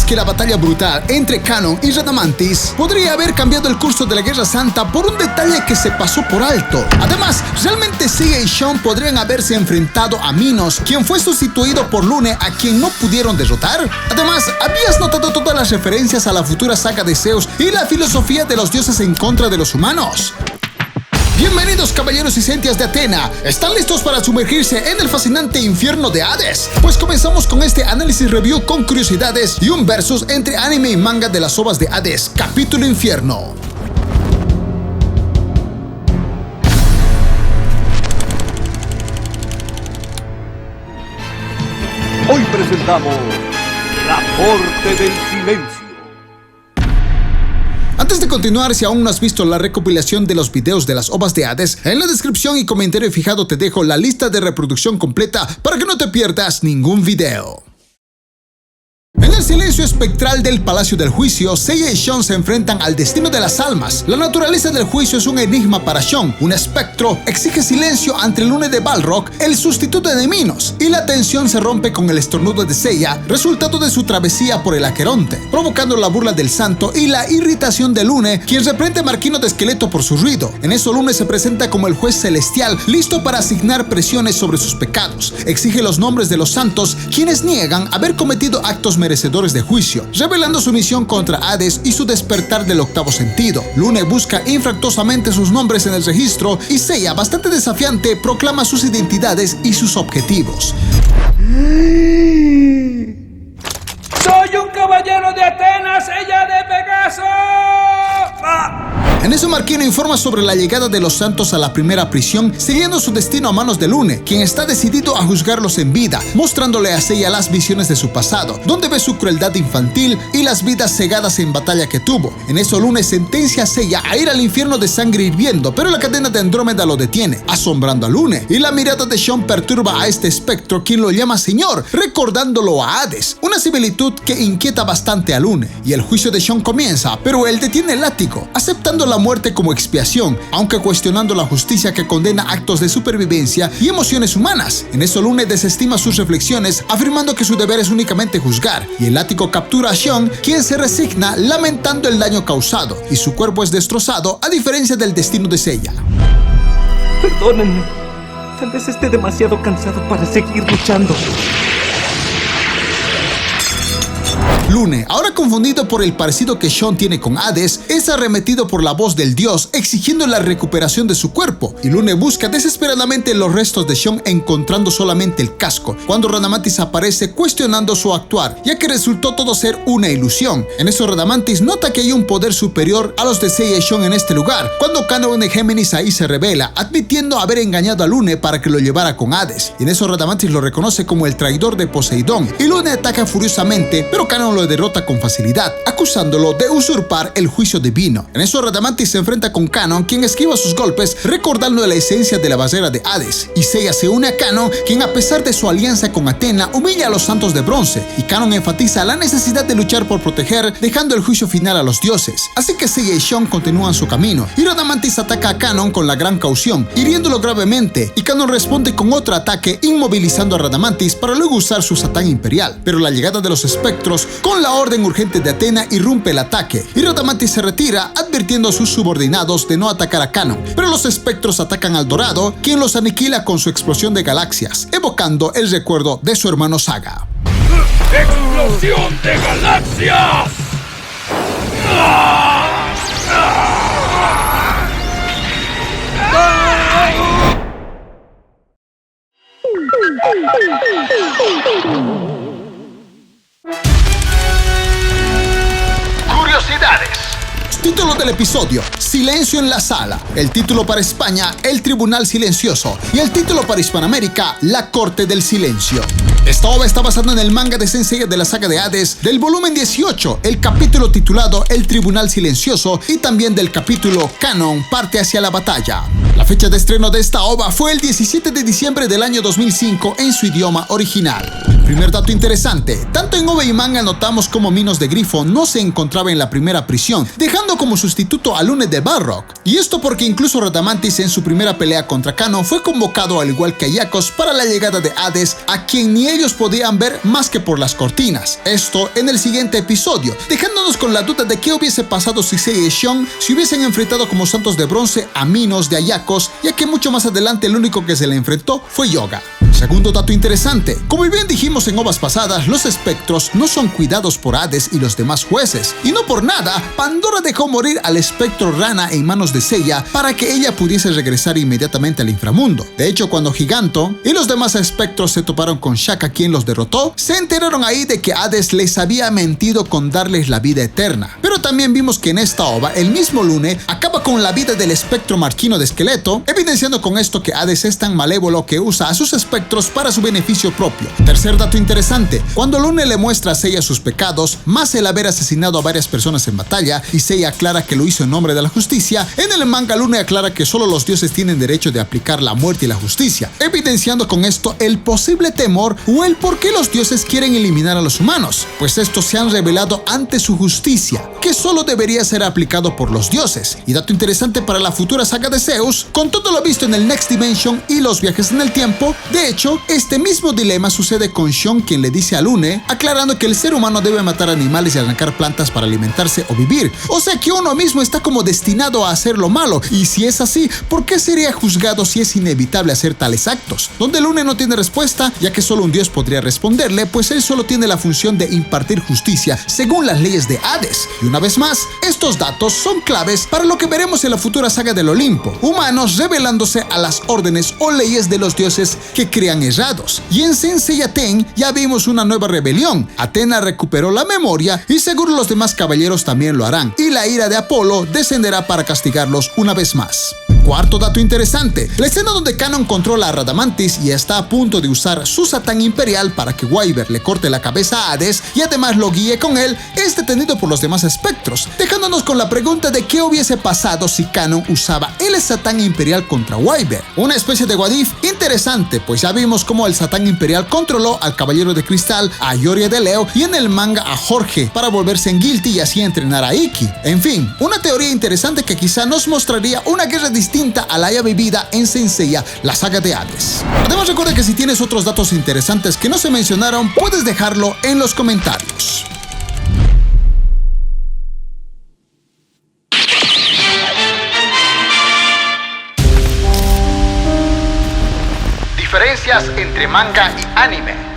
que la batalla brutal entre Kanon y Radamantis podría haber cambiado el curso de la Guerra Santa por un detalle que se pasó por alto. Además, realmente Seiya y Sean podrían haberse enfrentado a Minos, quien fue sustituido por Lune, a quien no pudieron derrotar. Además, ¿habías notado todas las referencias a la futura saga de Zeus y la filosofía de los dioses en contra de los humanos? Bienvenidos, caballeros y sentias de Atena. ¿Están listos para sumergirse en el fascinante infierno de Hades? Pues comenzamos con este análisis review con curiosidades y un versus entre anime y manga de las ovas de Hades, capítulo Infierno. Hoy presentamos La Corte del Silencio. Antes de continuar, si aún no has visto la recopilación de los videos de las ovas de Hades, en la descripción y comentario fijado te dejo la lista de reproducción completa para que no te pierdas ningún video. En el silencio espectral del Palacio del Juicio, Seiya y Sean se enfrentan al destino de las almas. La naturaleza del juicio es un enigma para Sean. Un espectro exige silencio ante el Lune de Balrog, el sustituto de Minos, y la tensión se rompe con el estornudo de Seiya, resultado de su travesía por el Aqueronte, provocando la burla del santo y la irritación de Lune, quien reprende a Marquino de Esqueleto por su ruido. En eso Lune se presenta como el juez celestial, listo para asignar presiones sobre sus pecados. Exige los nombres de los santos, quienes niegan haber cometido actos merecedores de juicio, revelando su misión contra Hades y su despertar del octavo sentido. Lune busca infructuosamente sus nombres en el registro y Seiya, bastante desafiante, proclama sus identidades y sus objetivos. ¡Soy un caballero de Atenas, Seiya de Pegaso! En eso Marquino informa sobre la llegada de los santos a la primera prisión, siguiendo su destino a manos de Lune, quien está decidido a juzgarlos en vida, mostrándole a Seiya las visiones de su pasado, donde ve su crueldad infantil y las vidas cegadas en batalla que tuvo. En eso Lune sentencia a Seiya a ir al infierno de sangre hirviendo, pero la cadena de Andrómeda lo detiene, asombrando a Lune, y la mirada de Sean perturba a este espectro, quien lo llama señor, recordándolo a Hades, una similitud que inquieta bastante a Lune. Y el juicio de Sean comienza, pero él detiene el látigo, aceptando la muerte como expiación, aunque cuestionando la justicia que condena actos de supervivencia y emociones humanas. En eso Lune desestima sus reflexiones, afirmando que su deber es únicamente juzgar, y el látigo captura a Sean, quien se resigna lamentando el daño causado, y su cuerpo es destrozado, a diferencia del destino de Seiya. Perdónenme, tal vez esté demasiado cansado para seguir luchando. Lune, ahora confundido por el parecido que Sean tiene con Hades, es arremetido por la voz del dios, exigiendo la recuperación de su cuerpo, y Lune busca desesperadamente los restos de Sean, encontrando solamente el casco, cuando Radamantis aparece cuestionando su actuar, ya que resultó todo ser una ilusión. En eso Radamantis nota que hay un poder superior a los de Seiya y Sean en este lugar, cuando Kanon de Géminis ahí se revela, admitiendo haber engañado a Lune para que lo llevara con Hades, y en eso Radamantis lo reconoce como el traidor de Poseidón, y Lune ataca furiosamente, pero Kanon lo derrota con facilidad, acusándolo de usurpar el juicio divino. En eso Radamantis se enfrenta con Kanon, quien esquiva sus golpes, recordando la esencia de la barrera de Hades, y Seiya se une a Kanon, quien a pesar de su alianza con Atena, humilla a los santos de bronce, y Kanon enfatiza la necesidad de luchar por proteger, dejando el juicio final a los dioses. Así que Seiya y Sean continúan su camino, y Radamantis ataca a Kanon con la gran caución, hiriéndolo gravemente, y Kanon responde con otro ataque, inmovilizando a Radamantis para luego usar su Satán imperial. Pero la llegada de los espectros, con la orden urgente de Atena, irrumpe el ataque, y Radamantis se retira, advirtiendo a sus subordinados de no atacar a Kanon. Pero los espectros atacan al Dorado, quien los aniquila con su explosión de galaxias, evocando el recuerdo de su hermano Saga. ¡Explosión de galaxias! Curiosidades. Título del episodio: Silencio en la sala. El título para España: El Tribunal Silencioso. Y el título para Hispanoamérica: La Corte del Silencio. Esta obra está basada en el manga de Saint Seiya de la saga de Hades, del volumen 18, el capítulo titulado El Tribunal Silencioso, y también del capítulo Kanon parte hacia la batalla. La fecha de estreno de esta obra fue el 17 de diciembre del año 2005 en su idioma original. Primer dato interesante: tanto en OVA y manga notamos como Minos de Grifo no se encontraba en la primera prisión, dejando como sustituto a Lune de Balrog. Y esto porque incluso Radamantis en su primera pelea contra Kanon fue convocado al igual que a Iacos para la llegada de Hades, a quien ni ellos podían ver más que por las cortinas. Esto en el siguiente episodio, dejándonos con la duda de qué hubiese pasado si Seiya y Xion se hubiesen enfrentado como santos de bronce a Minos de Ayacos, ya que mucho más adelante el único que se le enfrentó fue Yoga. Segundo dato interesante, como bien dijimos en ovas pasadas, los espectros no son cuidados por Hades y los demás jueces, y no por nada, Pandora dejó morir al espectro Rana en manos de Seiya para que ella pudiese regresar inmediatamente al inframundo. De hecho, cuando Giganto y los demás espectros se toparon con Shaka, quien los derrotó, se enteraron ahí de que Hades les había mentido con darles la vida eterna. Pero también vimos que en esta ova, el mismo Lune acaba con la vida del espectro marquino de Esqueleto, evidenciando con esto que Hades es tan malévolo que usa a sus espectros para su beneficio propio. Tercer dato interesante, cuando Lune le muestra a Seiya sus pecados, más el haber asesinado a varias personas en batalla, y Seiya aclara que lo hizo en nombre de la justicia, en el manga Lune aclara que solo los dioses tienen derecho de aplicar la muerte y la justicia, evidenciando con esto el posible temor o el por qué los dioses quieren eliminar a los humanos, pues estos se han revelado ante su justicia, que solo debería ser aplicado por los dioses. Y dato interesante para la futura saga de Zeus, con todo lo visto en el Next Dimension y los viajes en el tiempo, de hecho, este mismo dilema sucede con Xion, quien le dice a Lune, aclarando que el ser humano debe matar animales y arrancar plantas para alimentarse o vivir, o sea que uno mismo está como destinado a hacer lo malo, y si es así, ¿por qué sería juzgado si es inevitable hacer tales actos? Donde Lune no tiene respuesta, ya que solo un dios podría responderle, pues él solo tiene la función de impartir justicia según las leyes de Hades. Y una vez más, estos datos son claves para lo que veremos en la futura saga del Olimpo, humanos rebelándose a las órdenes o leyes de los dioses que crean errados. Y en Senseiya Ten ya vimos una nueva rebelión. Athena recuperó la memoria y seguro los demás caballeros también lo harán, y la ira de Apolo descenderá para castigarlos una vez más. Cuarto dato interesante, la escena donde Canon controla a Radamantis y está a punto de usar su Satán Imperial para que Wyvern le corte la cabeza a Hades y además lo guíe con él, es detenido por los demás espectros, dejándonos con la pregunta de qué hubiese pasado si Canon usaba el Satán Imperial contra Wyvern. Una especie de what if interesante, pues ya vimos cómo el Satán Imperial controló al Caballero de Cristal, a Yoria de Leo y en el manga a Jorge para volverse en Guilty y así entrenar a Ikki. En fin, una teoría interesante que quizá nos mostraría una guerra distinta a la ya vivida en Senseiya, la saga de Hades. Además, recuerda que si tienes otros datos interesantes que no se mencionaron, puedes dejarlo en los comentarios. Diferencias entre manga y anime.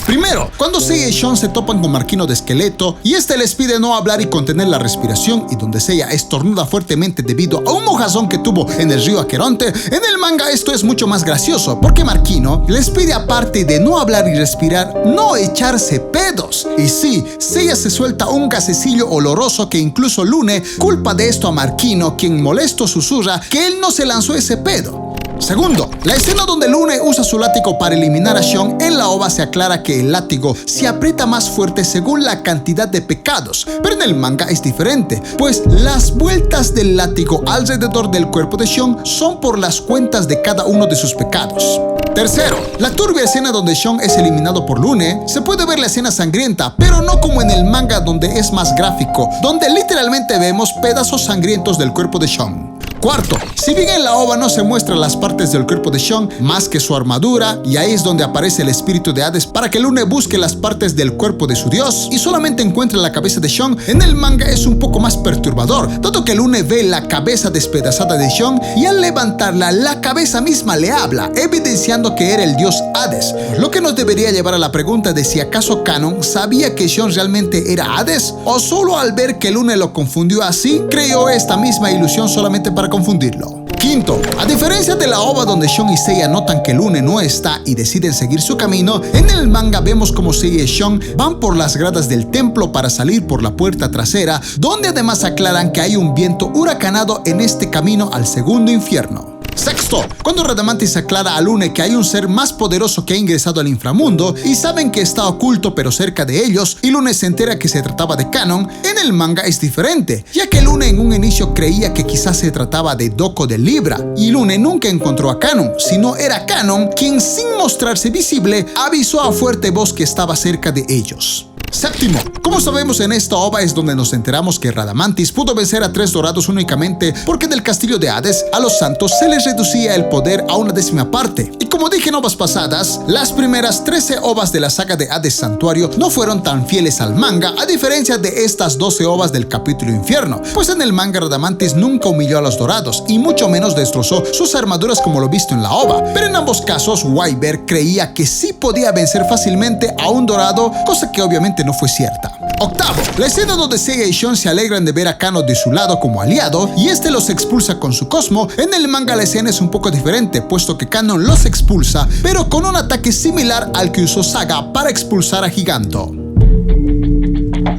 Primero, cuando Seiya y Xion se topan con Marquino de Esqueleto y este les pide no hablar y contener la respiración, y donde Seiya estornuda fuertemente debido a un mojazón que tuvo en el río Aqueronte, en el manga esto es mucho más gracioso porque Marquino les pide, aparte de no hablar y respirar, no echarse pedos. Y sí, Seiya se suelta un gasecillo oloroso que incluso Lune culpa de esto a Marquino, quien molesto susurra que él no se lanzó ese pedo. Segundo, la escena donde Lune usa su látigo para eliminar a Xion, en la ova se aclara que el látigo se aprieta más fuerte según la cantidad de pecados, pero en el manga es diferente, pues las vueltas del látigo alrededor del cuerpo de Xion son por las cuentas de cada uno de sus pecados. Tercero, la turbia escena donde Xion es eliminado por Lune, se puede ver la escena sangrienta, pero no como en el manga donde es más gráfico, donde literalmente vemos pedazos sangrientos del cuerpo de Xion. Cuarto, si bien en la ova no se muestran las partes del cuerpo de Xion más que su armadura, y ahí es donde aparece el espíritu de Hades para que Lune busque las partes del cuerpo de su dios y solamente encuentre la cabeza de Xion, en el manga es un poco más perturbador, dado que Lune ve la cabeza despedazada de Xion y al levantarla la cabeza misma le habla, evidenciando que era el dios Hades, lo que nos debería llevar a la pregunta de si acaso Canon sabía que Xion realmente era Hades, o solo al ver que Lune lo confundió así, creó esta misma ilusión solamente para confundirlo. Quinto, a diferencia de la ova donde Xion y Seiya notan que Lune no está y deciden seguir su camino, en el manga vemos como Seiya y Xion van por las gradas del templo para salir por la puerta trasera, donde además aclaran que hay un viento huracanado en este camino al segundo infierno. Sexto, cuando Radamantis aclara a Lune que hay un ser más poderoso que ha ingresado al inframundo y saben que está oculto pero cerca de ellos, y Lune se entera que se trataba de Canon, en el manga es diferente, ya que Lune en un inicio creía que quizás se trataba de Doko de Libra, y Lune nunca encontró a Canon, sino era Canon quien, sin mostrarse visible, avisó a fuerte voz que estaba cerca de ellos. Séptimo, como sabemos, en esta ova es donde nos enteramos que Radamantis pudo vencer a 3 dorados únicamente porque en el castillo de Hades a los santos se les reducía el poder a una 10ª parte. Y como dije en ovas pasadas, las primeras 13 ovas de la saga de Hades Santuario no fueron tan fieles al manga, a diferencia de estas 12 ovas del capítulo Infierno, pues en el manga Radamantis nunca humilló a los dorados y mucho menos destrozó sus armaduras como lo visto en la ova. Pero en ambos casos, Wyvern creía que sí podía vencer fácilmente a un dorado, cosa que obviamente no fue cierta. Octavo, la escena donde Seiya y Shon se alegran de ver a Kano de su lado como aliado y este los expulsa con su Cosmo. En el manga la escena es un poco diferente, puesto que Kano los expulsa, pero con un ataque similar al que usó Saga para expulsar a Giganto.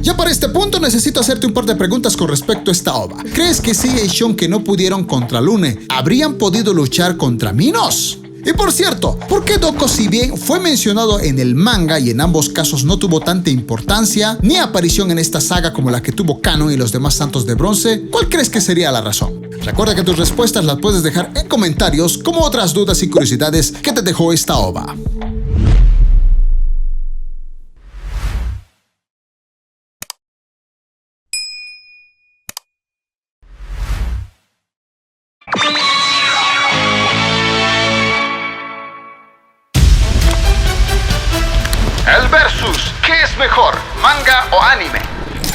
Ya para este punto necesito hacerte un par de preguntas con respecto a esta ova. ¿Crees que Seiya y Shon, que no pudieron contra Lune, habrían podido luchar contra Minos? Y por cierto, ¿por qué Doko, si bien fue mencionado en el manga y en ambos casos no tuvo tanta importancia ni aparición en esta saga como la que tuvo Kano y los demás santos de bronce? ¿Cuál crees que sería la razón? Recuerda que tus respuestas las puedes dejar en comentarios, como otras dudas y curiosidades que te dejó esta ova. El versus, ¿qué es mejor, manga o anime?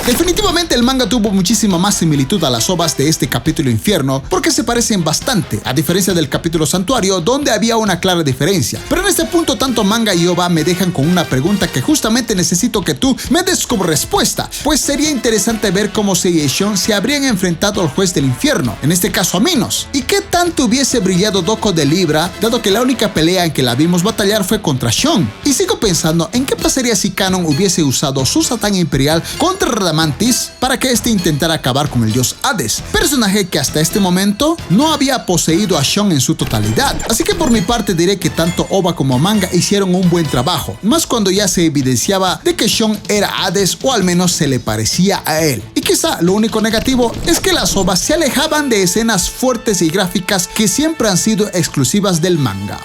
Definitivamente el manga tuvo muchísima más similitud a las ovas de este capítulo Infierno porque se parecen bastante, a diferencia del capítulo Santuario donde había una clara diferencia. Pero en este punto tanto manga y ova me dejan con una pregunta que justamente necesito que tú me des como respuesta, pues sería interesante ver cómo Seiya y Shon se habrían enfrentado al juez del infierno, en este caso a Minos, y qué tanto hubiese brillado Doko de Libra, dado que la única pelea en que la vimos batallar fue contra Shon. Y sigo pensando en qué pasaría si Kanon hubiese usado su Satán Imperial contra Radamantis para que este intentara acabar con el dios Hades, personaje que hasta este momento no había poseído a Shon en su totalidad. Así que por mi parte diré que tanto ova como manga hicieron un buen trabajo, más cuando ya se evidenciaba de que Shon era Hades o al menos se le parecía a él. Y quizá lo único negativo es que las ovas se alejaban de escenas fuertes y gráficas que siempre han sido exclusivas del manga.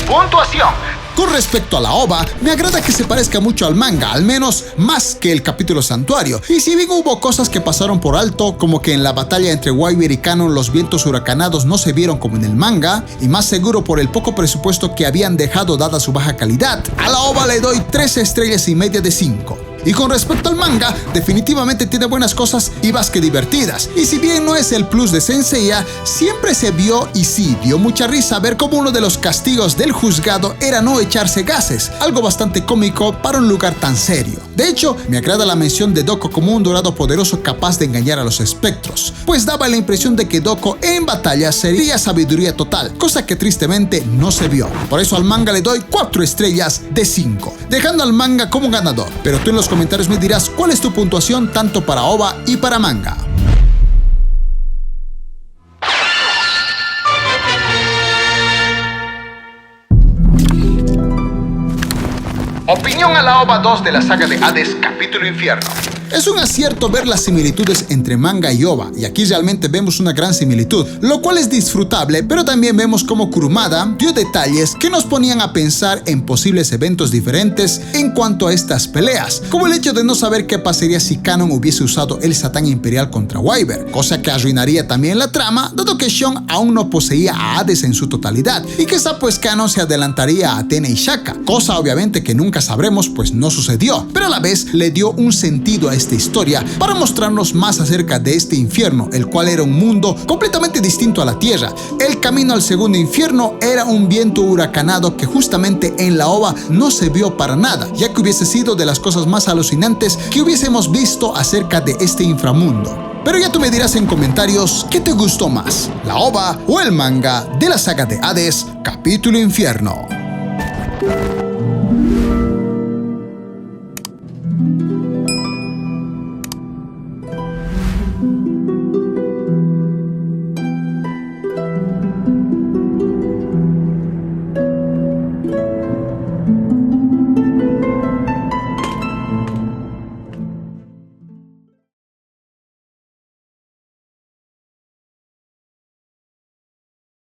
Puntuación. Con respecto a la ova, me agrada que se parezca mucho al manga, al menos más que el capítulo Santuario. Y si bien hubo cosas que pasaron por alto, como que en la batalla entre Wyvern y Kanon los vientos huracanados no se vieron como en el manga, y más seguro por el poco presupuesto que habían dejado dada su baja calidad, a la ova le doy 3,5 estrellas de 5. Y con respecto al manga, definitivamente tiene buenas cosas y más que divertidas. Y si bien no es el plus de Saint Seiya, siempre se vio y sí dio mucha risa ver cómo uno de los castigos del juzgado era no echarse gases, algo bastante cómico para un lugar tan serio. De hecho, me agrada la mención de Doko como un dorado poderoso capaz de engañar a los espectros, pues daba la impresión de que Doko en batalla sería sabiduría total, cosa que tristemente no se vio. Por eso al manga le doy 4 estrellas de 5, dejando al manga como ganador. Pero tú en los comentarios me dirás cuál es tu puntuación tanto para ova y para manga. Opinión a la ova 2 de la saga de Hades, capítulo Infierno. Es un acierto ver las similitudes entre manga y ova, y aquí realmente vemos una gran similitud, lo cual es disfrutable, pero también vemos cómo Kurumada dio detalles que nos ponían a pensar en posibles eventos diferentes en cuanto a estas peleas, como el hecho de no saber qué pasaría si Kanon hubiese usado el Satán Imperial contra Wyvern, cosa que arruinaría también la trama, dado que Shon aún no poseía a Hades en su totalidad, y quizá pues Kanon se adelantaría a Athena y Shaka, cosa obviamente que nunca sabremos pues no sucedió, pero a la vez le dio un sentido a esta historia para mostrarnos más acerca de este infierno, el cual era un mundo completamente distinto a la Tierra. El camino al segundo infierno era un viento huracanado que justamente en la ova no se vio para nada, ya que hubiese sido de las cosas más alucinantes que hubiésemos visto acerca de este inframundo. Pero ya tú me dirás en comentarios qué te gustó más, la ova o el manga de la saga de Hades, capítulo Infierno.